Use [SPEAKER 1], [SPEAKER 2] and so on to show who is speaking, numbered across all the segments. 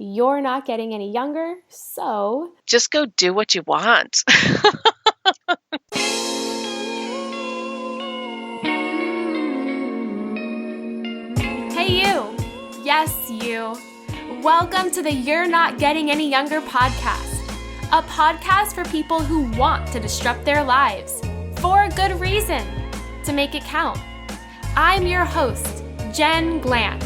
[SPEAKER 1] You're not getting any younger, so
[SPEAKER 2] just go do what you want.
[SPEAKER 1] Hey you! Yes, you! Welcome to the You're Not Getting Any Younger podcast, a podcast for people who want to disrupt their lives for a good reason, to make it count. I'm your host, Jen Glantz,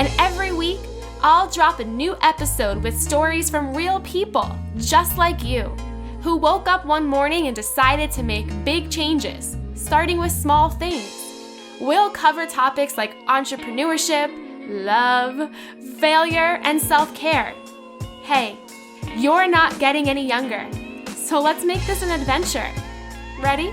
[SPEAKER 1] and every week I'll drop a new episode with stories from real people just like you, who woke up one morning and decided to make big changes, starting with small things. We'll cover topics like entrepreneurship, love, failure, and self-care. Hey, you're not getting any younger, so let's make this an adventure. Ready?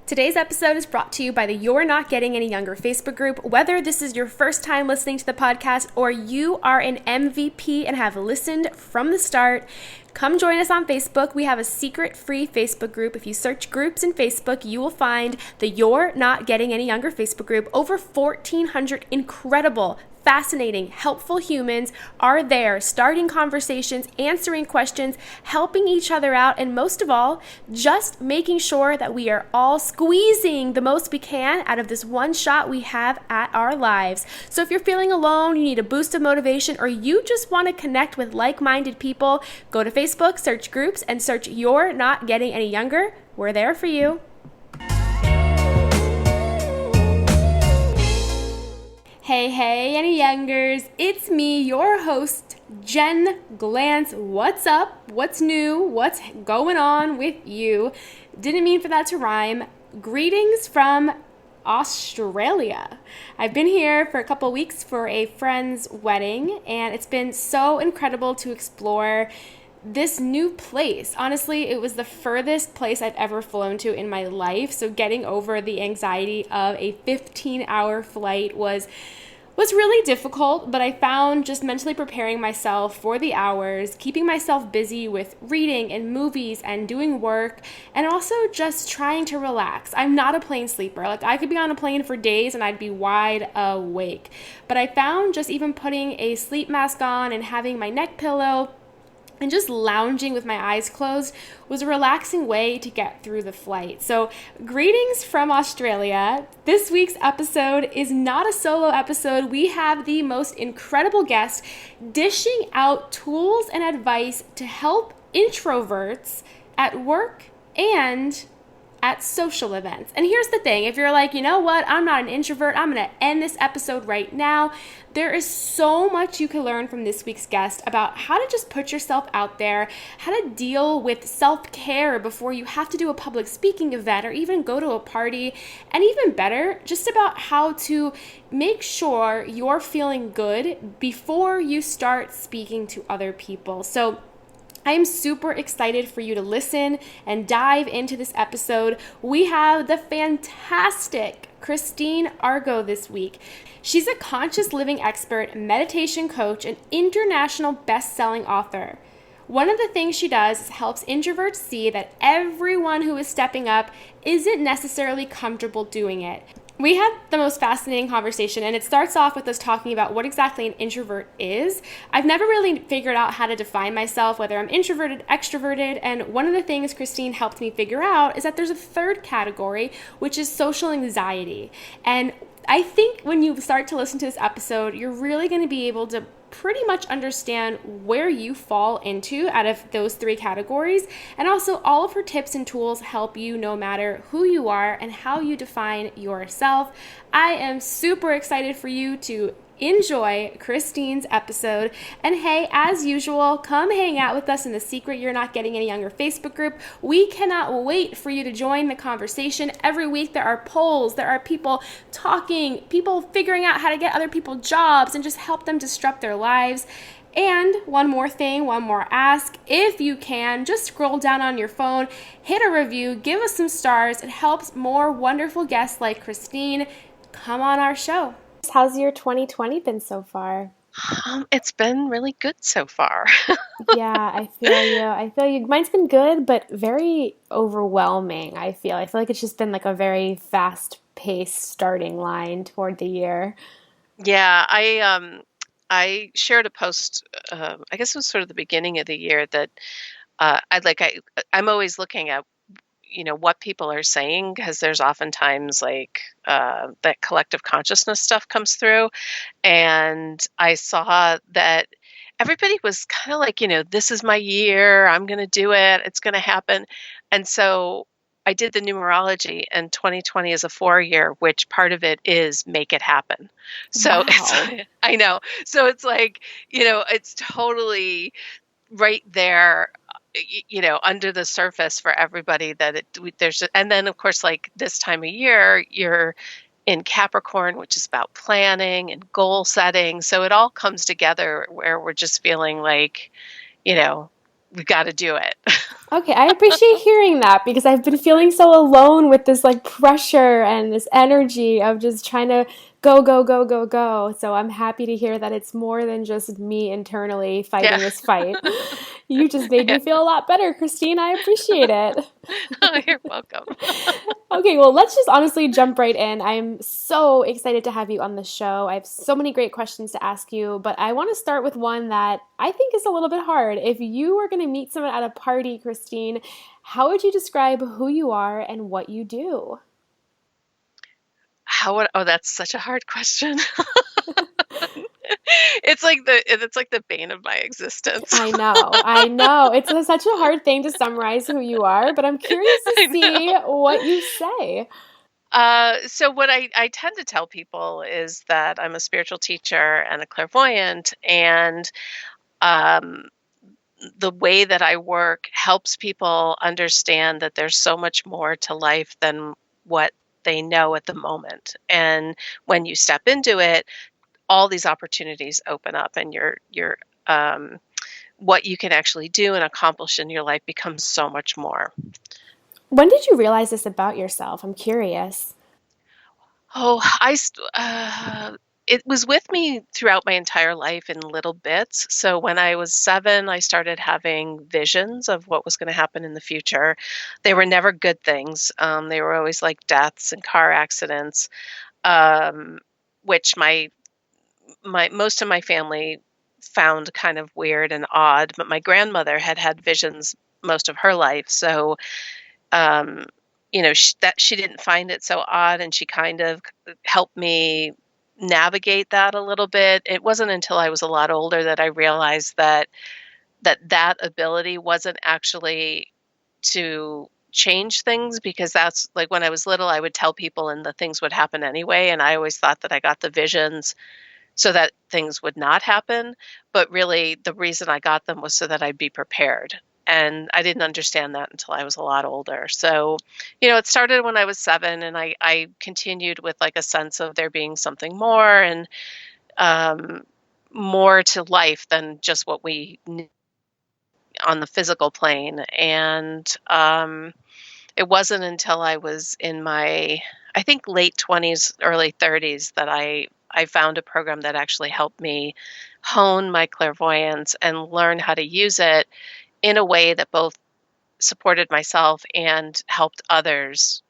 [SPEAKER 1] Today's episode is brought to you by the You're Not Getting Any Younger Facebook group. Whether this is your first time listening to the podcast or you are an MVP and have listened from the start, come join us on Facebook. We have a secret free Facebook group. If you search groups in Facebook, you will find the You're Not Getting Any Younger Facebook group. Over 1,400 incredible, fascinating, helpful humans are there, starting conversations, answering questions, helping each other out, and most of all, just making sure that we are all squeezing the most we can out of this one shot we have at our lives. So if you're feeling alone, you need a boost of motivation, or you just want to connect with like-minded people, go to Facebook, search groups, and search You're Not Getting Any Younger. We're there for you. Hey, any youngers, it's me, your host, Jen Glantz. What's up? What's new? What's going on with you? Didn't mean for that to rhyme. Greetings from Australia. I've been here for a couple weeks for a friend's wedding, and it's been so incredible to explore this new place. Honestly, it was the furthest place I've ever flown to in my life, so getting over the anxiety of a 15-hour flight was really difficult, but I found just mentally preparing myself for the hours, keeping myself busy with reading and movies and doing work, and also just trying to relax. I'm not a plane sleeper. I could be on a plane for days and I'd be wide awake. But I found just even putting a sleep mask on and having my neck pillow and just lounging with my eyes closed was a relaxing way to get through the flight. So, greetings from Australia. This week's episode is not a solo episode. We have the most incredible guest dishing out tools and advice to help introverts at work and at social events. And here's the thing, if you're like, you know what, I'm not an introvert, I'm going to end this episode right now. There is so much you can learn from this week's guest about how to just put yourself out there, how to deal with self-care before you have to do a public speaking event or even go to a party, and even better, just about how to make sure you're feeling good before you start speaking to other people. So I'm super excited for you to listen and dive into this episode. We have the fantastic Christine Agro this week. She's a conscious living expert, meditation coach, and international best-selling author. One of the things she does is helps introverts see that everyone who is stepping up isn't necessarily comfortable doing it. We had the most fascinating conversation, and it starts off with us talking about what exactly an introvert is. I've never really figured out how to define myself, whether I'm introverted, extroverted, and one of the things Christine helped me figure out is that there's a third category, which is social anxiety. And I think when you start to listen to this episode, you're really going to be able to pretty much understand where you fall into out of those three categories. And also all of her tips and tools help you no matter who you are and how you define yourself. I am super excited for you to enjoy Christine's episode. And hey, as usual, come hang out with us in the secret You're Not Getting Any Younger Facebook group. We cannot wait for you to join the conversation. Every week there are polls, there are people talking, people figuring out how to get other people jobs and just help them disrupt their lives. And one more thing, one more ask, if you can, just scroll down on your phone, hit a review, give us some stars. It helps more wonderful guests like Christine come on our show. How's your 2020 been so far?
[SPEAKER 2] It's been really good so far.
[SPEAKER 1] Yeah, I feel you. Mine's been good, but very overwhelming, I feel like it's just been like a very fast fast-paced starting line toward the year.
[SPEAKER 2] Yeah, I shared a post, I guess it was sort of the beginning of the year that I'm always looking at what people are saying because there's oftentimes like that collective consciousness stuff comes through, and I saw that everybody was kind of like, this is my year, I'm going to do it, it's going to happen. And so I did the numerology, and 2020 is a 4 year, which part of it is make it happen. So it's,
[SPEAKER 1] Wow.
[SPEAKER 2] I know. So it's like, it's totally right there, under the surface for everybody that and then of course, like this time of year, you're in Capricorn, which is about planning and goal setting. So it all comes together where we're just feeling like, we've got to do it.
[SPEAKER 1] Okay, I appreciate hearing that because I've been feeling so alone with this like pressure and this energy of just trying to go, go, go, go, go. So I'm happy to hear that it's more than just me internally
[SPEAKER 2] Yeah.
[SPEAKER 1] fighting this fight. You just made
[SPEAKER 2] Yeah.
[SPEAKER 1] me feel a lot better, Christine. I appreciate it.
[SPEAKER 2] Oh, you're welcome.
[SPEAKER 1] Okay, well, let's just honestly jump right in. I'm so excited to have you on the show. I have so many great questions to ask you, but I want to start with one that I think is a little bit hard. If you were going to meet someone at a party, Christine, how would you describe who you are and what you do?
[SPEAKER 2] Oh, that's such a hard question. It's like the bane of my existence.
[SPEAKER 1] I know. It's such a hard thing to summarize who you are, but I'm curious to
[SPEAKER 2] I
[SPEAKER 1] see
[SPEAKER 2] know.
[SPEAKER 1] what you say.
[SPEAKER 2] So what I tend to tell people is that I'm a spiritual teacher and a clairvoyant, and um, the way that I work helps people understand that there's so much more to life than what they know at the moment. And when you step into it, all these opportunities open up, and um, what you can actually do and accomplish in your life becomes so much more.
[SPEAKER 1] When did you realize this about yourself? I'm curious.
[SPEAKER 2] Oh, it was with me throughout my entire life in little bits. So when I was 7, I started having visions of what was going to happen in the future. They were never good things. They were always like deaths and car accidents, um, which my most of my family found kind of weird and odd. But my grandmother had had visions most of her life, so um, that she didn't find it so odd, and she kind of helped me navigate that a little bit. It wasn't until I was a lot older that I realized that ability wasn't actually to change things, because that's like when I was little, I would tell people and the things would happen anyway, and I always thought that I got the visions so that things would not happen. But really, the reason I got them was so that I'd be prepared. And I didn't understand that until I was a lot older. So, it started when I was 7, and I continued with like a sense of there being something more, and um, more to life than just what we knew on the physical plane. And it wasn't until I was in my, I think, late 20s, early 30s that I found a program that actually helped me hone my clairvoyance and learn how to use it in a way that both supported myself and helped others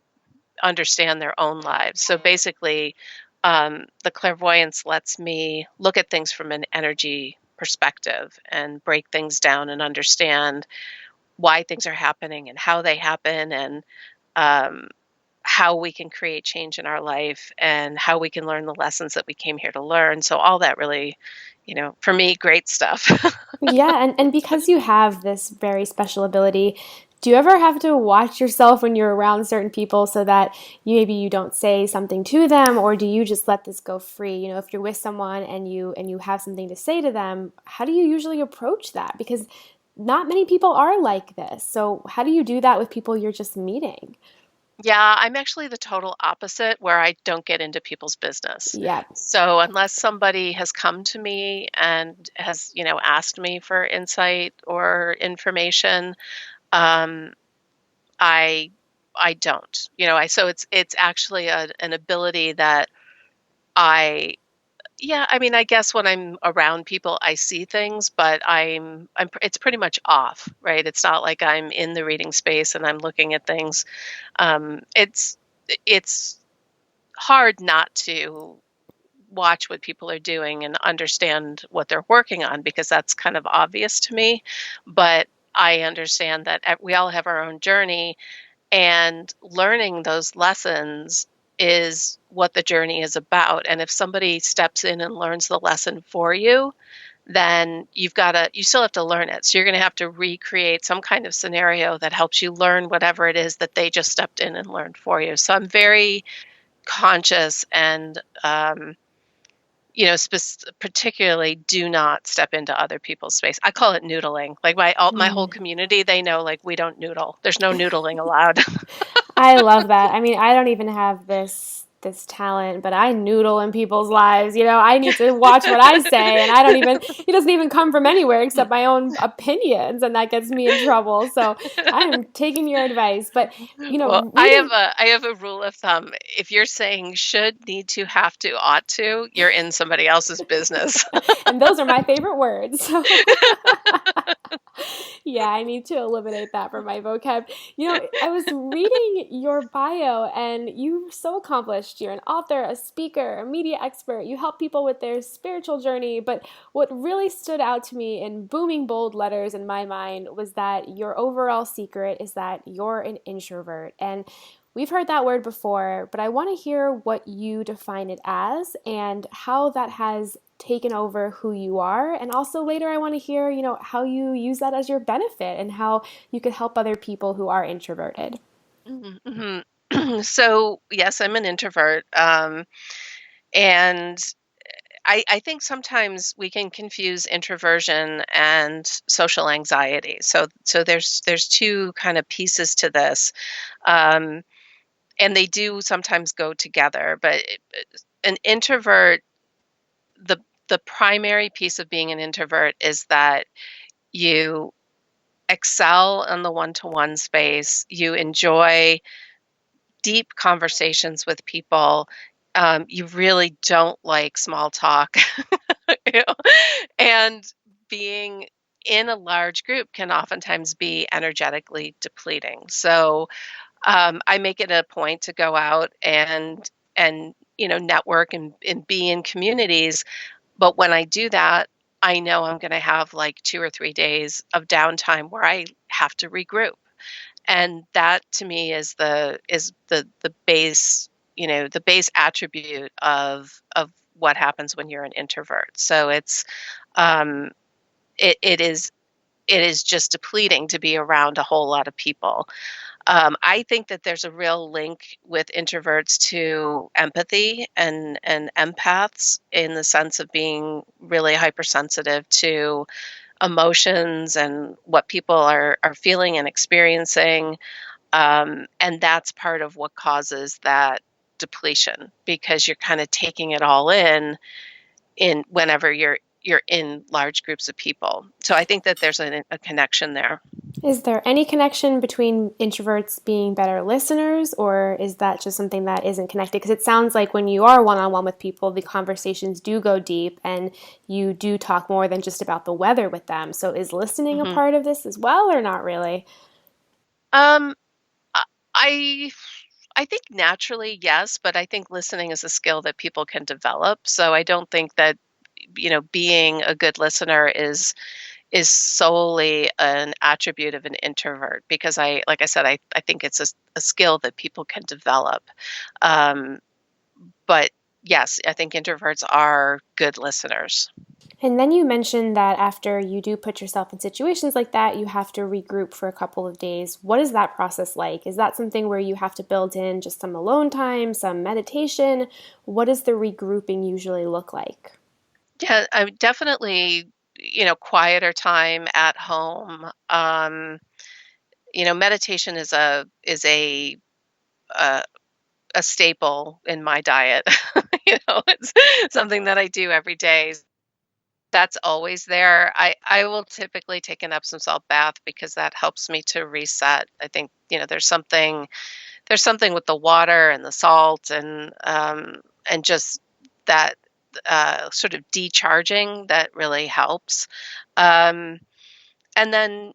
[SPEAKER 2] understand their own lives. So basically, the clairvoyance lets me look at things from an energy perspective and break things down and understand why things are happening and how they happen, and um, how we can create change in our life and how we can learn the lessons that we came here to learn. So all that really, for me, great stuff.
[SPEAKER 1] Yeah, and because you have this very special ability, do you ever have to watch yourself when you're around certain people so that maybe you don't say something to them, or do you just let this go free? You know, if you're with someone and you have something to say to them, how do you usually approach that? Because not many people are like this. So how do you do that with people you're just meeting?
[SPEAKER 2] Yeah, I'm actually the total opposite, where I don't get into people's business.
[SPEAKER 1] Yeah.
[SPEAKER 2] So unless somebody has come to me and has, asked me for insight or information, um, I I don't. So it's actually an ability that I yeah, I mean, I guess when I'm around people, I see things, but it's pretty much off, right? It's not like I'm in the reading space and I'm looking at things. It's hard not to watch what people are doing and understand what they're working on, because that's kind of obvious to me. But I understand that we all have our own journey, and learning those lessons is what the journey is about. And if somebody steps in and learns the lesson for you, then you still have to learn it. So you're going to have to recreate some kind of scenario that helps you learn whatever it is that they just stepped in and learned for you. So I'm very conscious and, particularly do not step into other people's space. I call it noodling. Like my whole community, they know, like, we don't noodle. There's no noodling allowed.
[SPEAKER 1] I love that. I mean, I don't even have this talent, but I noodle in people's lives. I need to watch what I say, and it doesn't even come from anywhere except my own opinions, and that gets me in trouble. So I'm taking your advice. But,
[SPEAKER 2] Well,
[SPEAKER 1] reading,
[SPEAKER 2] I have a rule of thumb. If you're saying should, need to, have to, ought to, you're in somebody else's business.
[SPEAKER 1] and those are my favorite words. So yeah, I need to eliminate that from my vocab. I was reading your bio and you're so accomplished. You're an author, a speaker, a media expert. You help people with their spiritual journey. But what really stood out to me in booming bold letters in my mind was that your overall secret is that you're an introvert. And we've heard that word before, but I want to hear what you define it as and how that has taken over who you are. And also later, I want to hear, how you use that as your benefit and how you could help other people who are introverted.
[SPEAKER 2] Mhm. So, yes, I'm an introvert. And I think sometimes we can confuse introversion and social anxiety. So there's two kind of pieces to this. Um, and they do sometimes go together, but an introvert, the primary piece of being an introvert is that you excel in the one-to-one space. You enjoy deep conversations with people. You really don't like small talk. you know? And being in a large group can oftentimes be energetically depleting. So I make it a point to go out and network and be in communities. But when I do that, I know I'm going to have like 2 or 3 days of downtime where I have to regroup. And that to me is the base, the base attribute of what happens when you're an introvert. So um, it is just depleting to be around a whole lot of people. I think that there's a real link with introverts to empathy and empaths, in the sense of being really hypersensitive to emotions and what people are feeling and experiencing. And that's part of what causes that depletion, because you're kind of taking it all in whenever you're in large groups of people. So I think that there's a connection there.
[SPEAKER 1] Is there any connection between introverts being better listeners, or is that just something that isn't connected? Because it sounds like when you are one on one with people, the conversations do go deep and you do talk more than just about the weather with them. So is listening a
[SPEAKER 2] hmm
[SPEAKER 1] part of this as well, or not really?
[SPEAKER 2] Um, I I think naturally, yes, but I think listening is a skill that people can develop. So I don't think that, being a good listener is solely an attribute of an introvert, because like I said, I think it's a skill that people can develop. Um, but yes, I think introverts are good listeners.
[SPEAKER 1] And then you mentioned that after you do put yourself in situations like that, you have to regroup for a couple of days. What is that process like? Is that something where you have to build in just some alone time, some meditation? What does the regrouping usually look like?
[SPEAKER 2] Yeah, I definitely, quieter time at home. Meditation uh, a staple in my diet. It's something that I do every day. That's always there. I will typically take an Epsom salt bath because that helps me to reset. I think, there's something with the water and the salt and just that sort of decharging that really helps. Um, and then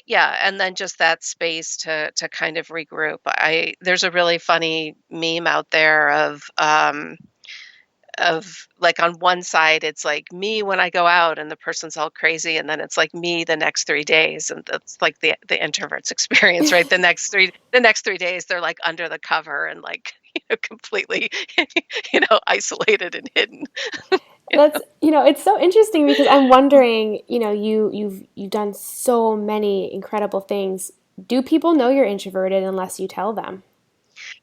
[SPEAKER 2] Yeah, and then just that space to kind of regroup. I There's a really funny meme out there of like on one side it's like me when I go out and the person's all crazy, and then it's like me the next 3 days, and that's like the introvert's experience, right? The next 3 days they're like under the cover and like completely isolated and hidden.
[SPEAKER 1] That's, it's so interesting because I'm wondering, you've done so many incredible things. Do people know you're introverted unless you tell them?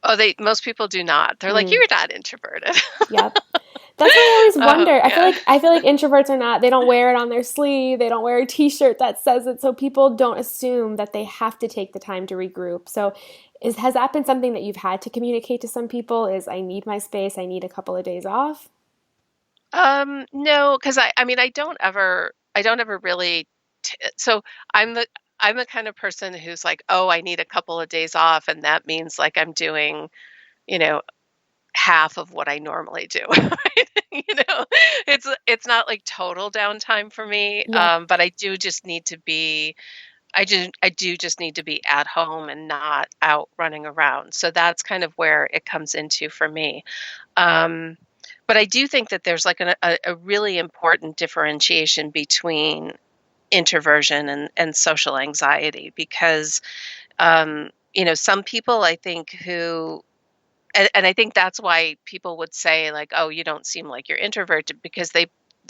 [SPEAKER 2] Oh, they most people do not. They're like,
[SPEAKER 1] Mm,
[SPEAKER 2] you're not introverted.
[SPEAKER 1] yep. That's why I always wonder. I feel
[SPEAKER 2] Yeah.
[SPEAKER 1] like I feel like introverts are not, they don't wear it on their sleeve. They don't wear a t-shirt that says it. So people don't assume that they have to take the time to regroup. So has that been something that you've had to communicate to some people is I need my space. I need a couple of days off?
[SPEAKER 2] No, because I mean, I don't ever really, so I'm the, I'm the kind of person who's like, oh, I need a couple of days off, and that means like I'm doing, you know, half of what I normally do, right? It's not like total downtime for me,
[SPEAKER 1] Yep.
[SPEAKER 2] but I do just need to be at home and not out running around. So that's kind of where it comes into for me. Um, but I do think that there's like a really important differentiation between introversion and social anxiety, because some people I think and I think that's why people would say like, oh, you don't seem like you're introverted, because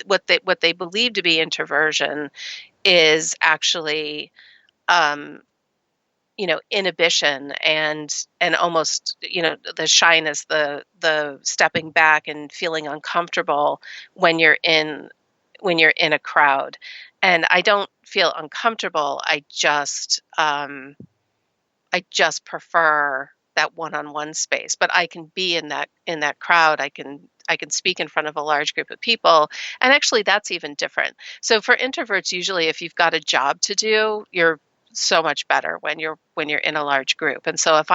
[SPEAKER 2] what they believe to be introversion is actually um, inhibition and almost, the shyness, the stepping back and feeling uncomfortable when you're in a crowd. And I don't feel uncomfortable. I just prefer that one-on-one space, but I can be in that crowd. I can speak in front of a large group of people, and actually that's even different. So for introverts, usually if you've got a job to do, you're so much better when you're in a large group. And so if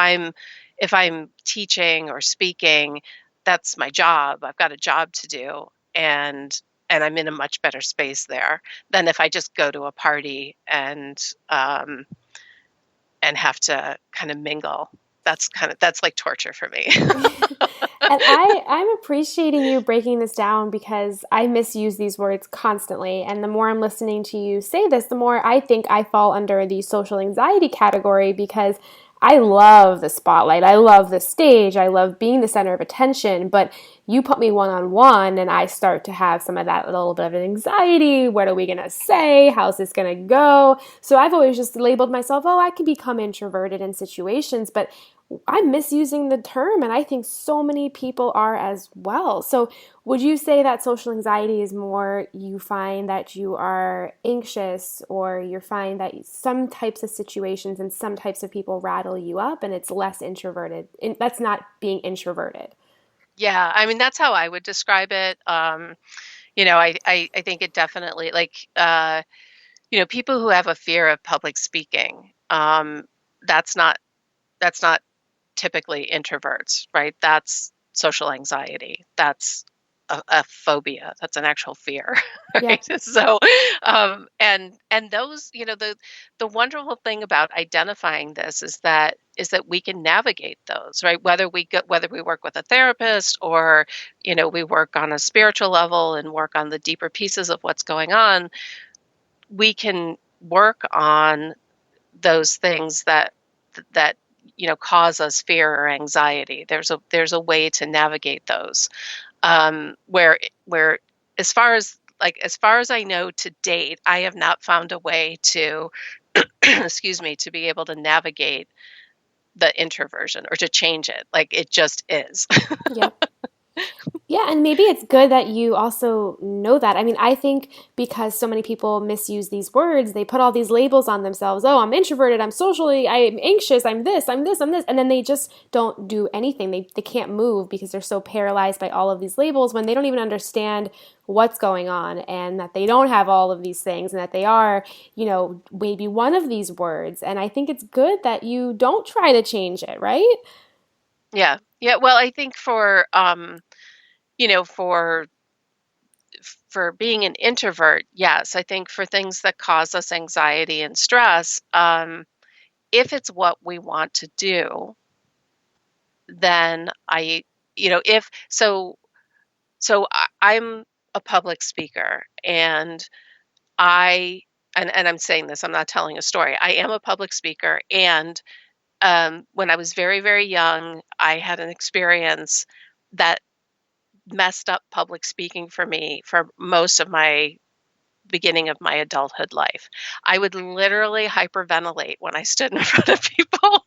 [SPEAKER 2] I'm teaching or speaking, that's my job. I've got a job to do, and I'm in a much better space there than if I just go to a party um, and have to kind of mingle. That's like torture for me.
[SPEAKER 1] And I'm appreciating you breaking this down because I misuse these words constantly. And the more I'm listening to you say this, the more I think I fall under the social anxiety category because I love the spotlight. I love the stage. I love being the center of attention. But you put me one on one, and I start to have some of that little bit of anxiety. What are we going to say? How's this going to go? So I've always just labeled myself, oh, I can become introverted in situations. But I'm misusing the term, and I think so many people are as well. So, would you say that social anxiety is more you find that you are anxious, or you find that some types of situations and some types of people rattle you up, and it's less introverted? And that's not being introverted.
[SPEAKER 2] Yeah, I mean that's how I would describe it. I think it definitely, like, people who have a fear of public speaking. That's not that's not typically introverts, right? That's social anxiety. That's a phobia. That's an actual fear, right?
[SPEAKER 1] Yep.
[SPEAKER 2] So, and those, the wonderful thing about identifying this is that we can navigate those, right? Whether we work with a therapist, or we work on a spiritual level and work on the deeper pieces of what's going on, we can work on those things that cause us fear or anxiety. There's a way to navigate those, where as far as I know to date, I have not found a way to excuse me, to be able to navigate the introversion or to change it. Like, it just is.
[SPEAKER 1] Yep. Yeah, and maybe it's good that you also know that. I mean, I think because so many people misuse these words, they put all these labels on themselves. Oh, I'm introverted, I'm socially, I'm anxious, I'm this, I'm this, I'm this. And then they just don't do anything. They can't move because they're so paralyzed by all of these labels when they don't even understand what's going on and that they don't have all of these things and that they are, maybe one of these words. And I think it's good that you don't try to change it, right?
[SPEAKER 2] Yeah. Yeah. Well, I think for for being an introvert, yes, I think for things that cause us anxiety and stress, if it's what we want to do, then if I'm a public speaker, and I and I'm saying this, I'm not telling a story. I am a public speaker, and when I was very, very young, I had an experience that messed up public speaking for me for most of my beginning of my adulthood life. I would literally hyperventilate when I stood in front of people.
[SPEAKER 1] Oh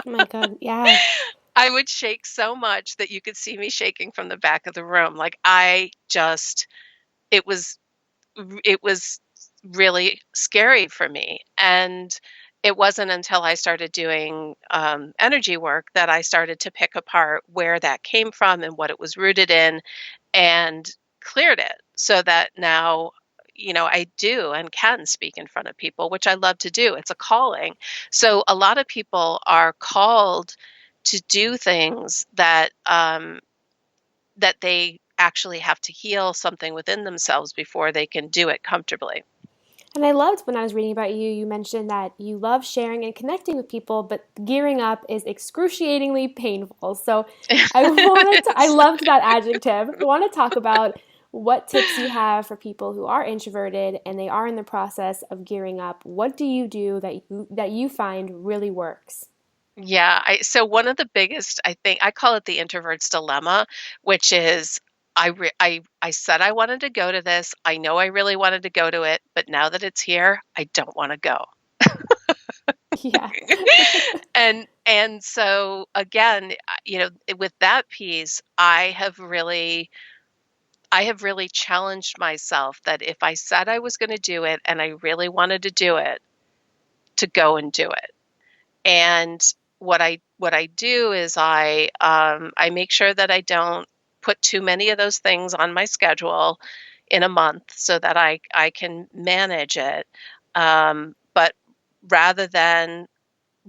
[SPEAKER 1] my God. Yeah.
[SPEAKER 2] I would shake so much that you could see me shaking from the back of the room. Like it was it was really scary for me. And it wasn't until I started doing energy work that I started to pick apart where that came from and what it was rooted in, and cleared it so that now, I do and can speak in front of people, which I love to do. It's a calling. So a lot of people are called to do things that they actually have to heal something within themselves before they can do it comfortably.
[SPEAKER 1] And I loved when I was reading about you, you mentioned that you love sharing and connecting with people, but gearing up is excruciatingly painful. So I loved that adjective. I want to talk about what tips you have for people who are introverted and they are in the process of gearing up. What do you do that you find really works?
[SPEAKER 2] Yeah, so one of the biggest, I think, I call it the introvert's dilemma, which is I said I wanted to go to this. I know I really wanted to go to it, but now that it's here, I don't want to go.
[SPEAKER 1] Yeah.
[SPEAKER 2] And so again, with that piece, I have really challenged myself that if I said I was going to do it and I really wanted to do it, to go and do it. And what I do is I make sure that I don't put too many of those things on my schedule in a month so that I can manage it. But rather than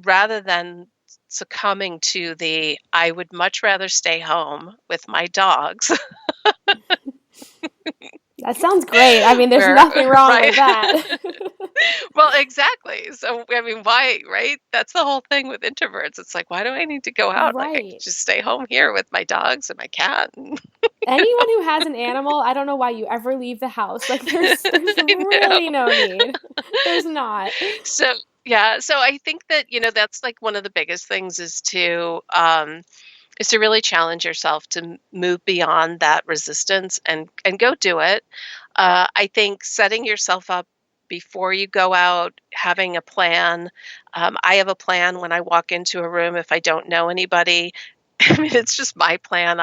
[SPEAKER 2] rather than succumbing to the I would much rather stay home with my dogs.
[SPEAKER 1] That sounds great. I mean, there's
[SPEAKER 2] where
[SPEAKER 1] nothing wrong
[SPEAKER 2] right.
[SPEAKER 1] with that.
[SPEAKER 2] Well, exactly. So, I mean, why, right? That's the whole thing with introverts. It's like, why do I need to go out? Like, I could
[SPEAKER 1] Right.
[SPEAKER 2] just stay home here with my dogs and my cat. And
[SPEAKER 1] Anyone who has an animal, I don't know why you ever leave the house. Like there's
[SPEAKER 2] I know.
[SPEAKER 1] really no need. There's not.
[SPEAKER 2] So, yeah. So I think that, that's like one of the biggest things is to really challenge yourself to move beyond that resistance and go do it. I think setting yourself up before you go out, having a plan. I have a plan when I walk into a room if I don't know anybody. I mean, it's just my plan.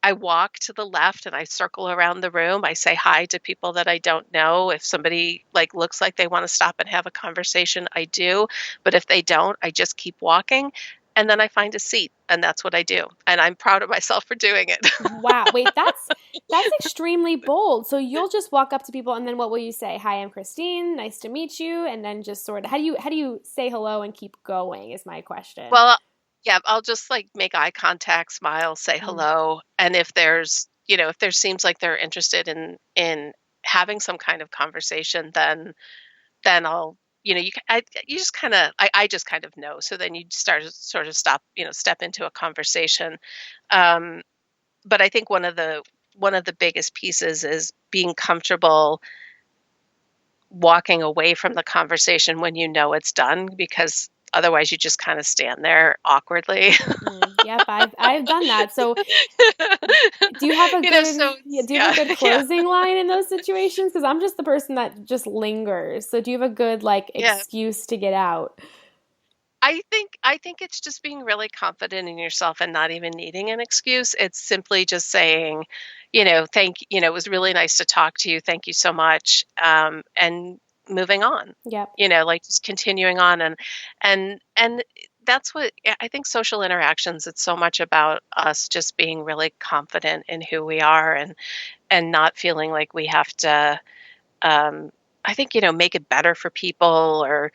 [SPEAKER 2] I walk to the left and I circle around the room. I say hi to people that I don't know. If somebody like looks like they want to stop and have a conversation, I do. But if they don't, I just keep walking, and then I find a seat, and that's what I do. And I'm proud of myself for doing it.
[SPEAKER 1] Wow. Wait, that's extremely bold. So you'll just walk up to people and then what will you say? Hi, I'm Christine. Nice to meet you. And then just sort of how do you say hello and keep going is my question.
[SPEAKER 2] Well, yeah, I'll just like make eye contact, smile, say
[SPEAKER 1] Mm,
[SPEAKER 2] hello, and if there seems like they're interested in having some kind of conversation, then I'll you just kind of I just kind of know. So then you start to sort of step into a conversation. Um, but I think one of the biggest pieces is being comfortable walking away from the conversation when you know it's done, because otherwise you just kind of stand there awkwardly.
[SPEAKER 1] yep, I've done that. So do you have a
[SPEAKER 2] So
[SPEAKER 1] good yeah,
[SPEAKER 2] it's,
[SPEAKER 1] do you have
[SPEAKER 2] yeah,
[SPEAKER 1] a good
[SPEAKER 2] yeah,
[SPEAKER 1] closing line in those situations? Because I'm just the person that just lingers. So do you have a good like
[SPEAKER 2] yeah.
[SPEAKER 1] excuse to get out?
[SPEAKER 2] I think it's just being really confident in yourself and not even needing an excuse. It's simply just saying, it was really nice to talk to you. Thank you so much. And moving on.
[SPEAKER 1] Yep.
[SPEAKER 2] Like just continuing on, and that's what I think social interactions, it's so much about us just being really confident in who we are, and not feeling like we have to um, I think, make it better for people, or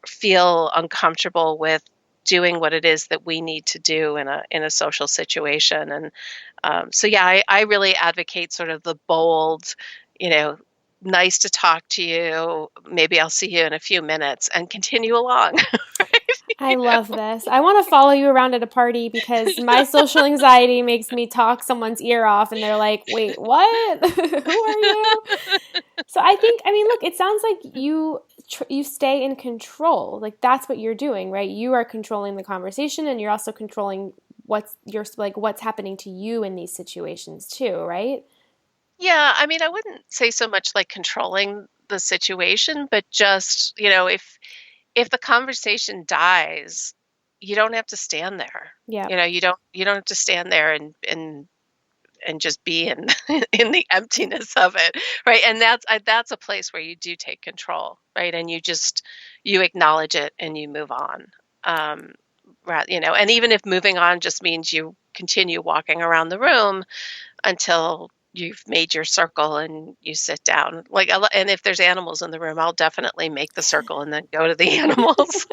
[SPEAKER 2] feel uncomfortable with doing what it is that we need to do in a social situation. And so yeah, I really advocate sort of the bold, you know, nice to talk to you. Maybe I'll see you in a few minutes and continue along.
[SPEAKER 1] I love this. I want to follow you around at a party because my social anxiety makes me talk someone's ear off and they're like, wait, what? Who are you? So I think, I mean, look, it sounds like you stay in control. Like that's what you're doing, right? You are controlling the conversation and you're also controlling what's happening to you in these situations too, right?
[SPEAKER 2] Yeah, I mean, I wouldn't say so much like controlling the situation, but just, if the conversation dies, you don't have to stand there.
[SPEAKER 1] Yeah.
[SPEAKER 2] You don't have to stand there and just be in in the emptiness of it, right? And that's a place where you do take control, right? And you acknowledge it and you move on. Um, and even if moving on just means you continue walking around the room until you've made your circle and you sit down. And if there's animals in the room, I'll definitely make the circle and then go to the animals.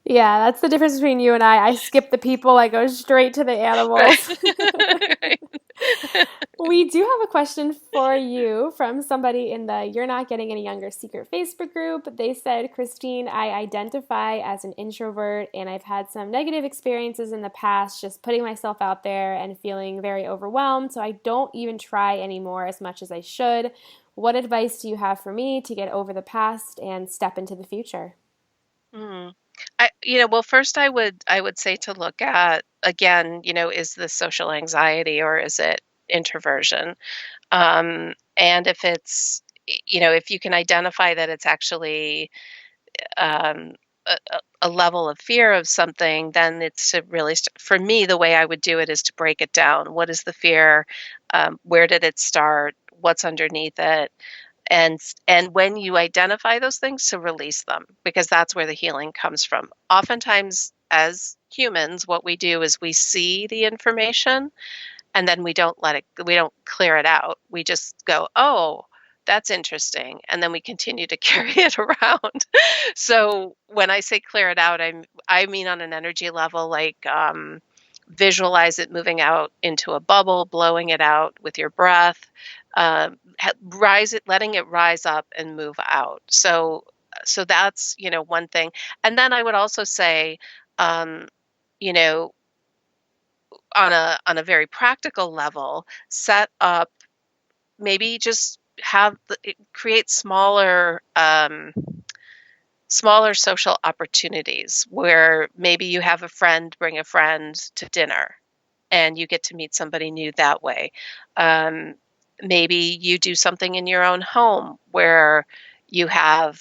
[SPEAKER 1] Yeah, that's the difference between you and I. I skip the people, I go straight to the animals.
[SPEAKER 2] Right.
[SPEAKER 1] We do have a question for you from somebody in the You're Not Getting Any Younger secret Facebook group. They said, Christine, I identify as an introvert and I've had some negative experiences in the past just putting myself out there and feeling very overwhelmed, so I don't even try anymore as much as I should. What advice do you have for me to get over the past and step into the future?
[SPEAKER 2] Mm. Well, first I would say to look at again, is this social anxiety or is it introversion? And if you can identify that it's actually um, a level of fear of something, then it's to really, for me, the way I would do it is to break it down. What is the fear? Where did it start? What's underneath it? And when you identify those things, to release them, because that's where the healing comes from. Oftentimes, as humans, what we do is we see the information and then we don't clear it out. We just go, oh, that's interesting, and then we continue to carry it around. So when I say clear it out, I mean on an energy level, like visualize it moving out into a bubble, blowing it out with your breath, letting it rise up and move out. So that's one thing. And then I would also say, um, you know, on a very practical level, set up, maybe just create smaller social opportunities where maybe you have a friend bring a friend to dinner and you get to meet somebody new that way. Um, Maybe you do something in your own home where you have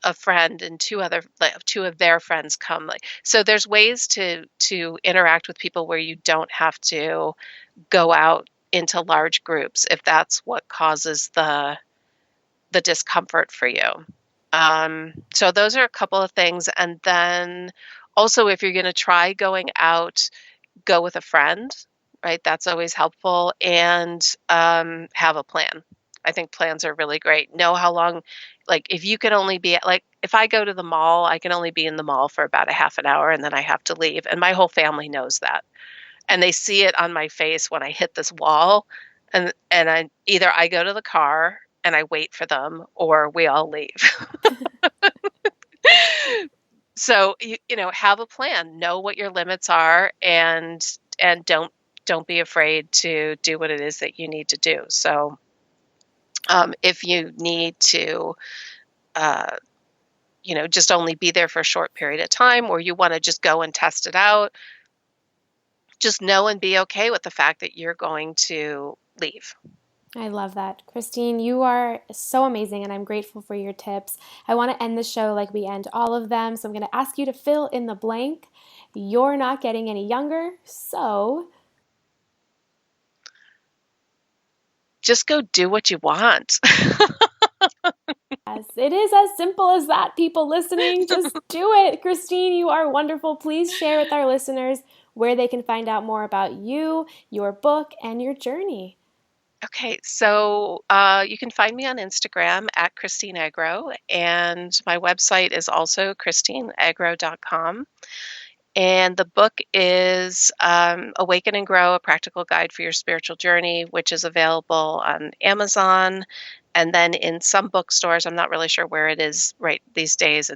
[SPEAKER 2] a friend and two of their friends come. So there's ways to interact with people where you don't have to go out into large groups if that's what causes the discomfort for you. So those are a couple of things. And then also, if you're going to try going out, go with a friend, right? That's always helpful. And have a plan. I think plans are really great. Know how long, like if you can only be like, if I go to the mall, I can only be in the mall for about a half an hour and then I have to leave. And my whole family knows that. And they see it on my face when I hit this wall. And I go to the car and I wait for them, or we all leave. So have a plan, know what your limits are, and don't be afraid to do what it is that you need to do. So if you need to uh, just only be there for a short period of time, or you want to just go and test it out, just know and be okay with the fact that you're going to leave.
[SPEAKER 1] I love that. Christine, you are so amazing and I'm grateful for your tips. I want to end the show like we end all of them, so I'm going to ask you to fill in the blank. You're not getting any younger, so
[SPEAKER 2] Just go do what you want.
[SPEAKER 1] yes, it is as simple as that, people listening. Just do it. Christine, you are wonderful. Please share with our listeners where they can find out more about you, your book, and your journey.
[SPEAKER 2] Okay, so you can find me on Instagram at Christine Agro, and my website is also christineagro.com. And the book is Awaken and Grow, A Practical Guide for Your Spiritual Journey, which is available on Amazon. And then in some bookstores, I'm not really sure where it is right these days.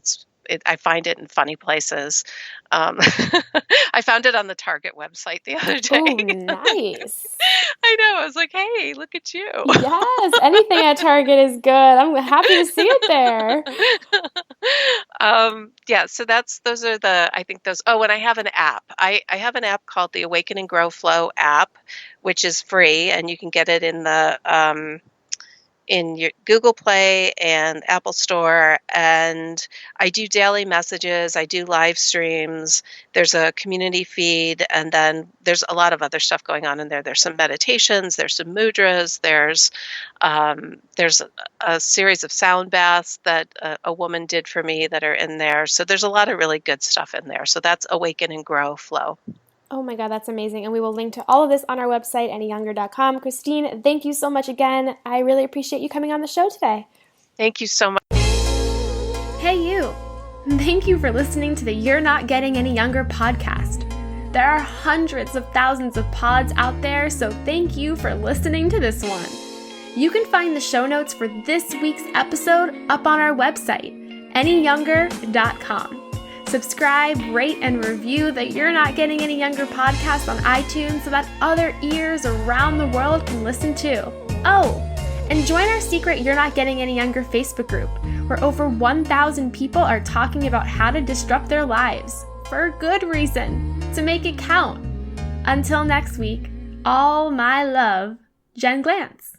[SPEAKER 2] I find it in funny places. Um, I found it on the Target website the other
[SPEAKER 1] Oh,
[SPEAKER 2] day.
[SPEAKER 1] nice.
[SPEAKER 2] I know. I was like, hey, look at you.
[SPEAKER 1] Yes, anything at Target is good. I'm happy to see it there.
[SPEAKER 2] Yeah, so those are I think those. Oh, and I have an app. I have an app called the Awaken and Grow Flow app, which is free, and you can get it in your Google Play and Apple Store. And I do daily messages, I do live streams, there's a community feed, and then there's a lot of other stuff going on in there. There's some meditations, there's some mudras, there's a series of sound baths that a woman did for me that are in there. So there's a lot of really good stuff in there. So that's Awaken and Grow Flow.
[SPEAKER 1] Oh my God, that's amazing. And we will link to all of this on our website, anyyounger.com. Christine, thank you so much again. I really appreciate you coming on the show today.
[SPEAKER 2] Thank you so much.
[SPEAKER 1] Hey, you. Thank you for listening to the You're Not Getting Any Younger podcast. There are hundreds of thousands of pods out there, so thank you for listening to this one. You can find the show notes for this week's episode up on our website, anyyounger.com. Subscribe, rate, and review the You're Not Getting Any Younger podcast on iTunes so that other ears around the world can listen too. Oh, and join our secret You're Not Getting Any Younger Facebook group, where over 1,000 people are talking about how to disrupt their lives, for good reason, to make it count. Until next week, all my love, Jen Glantz.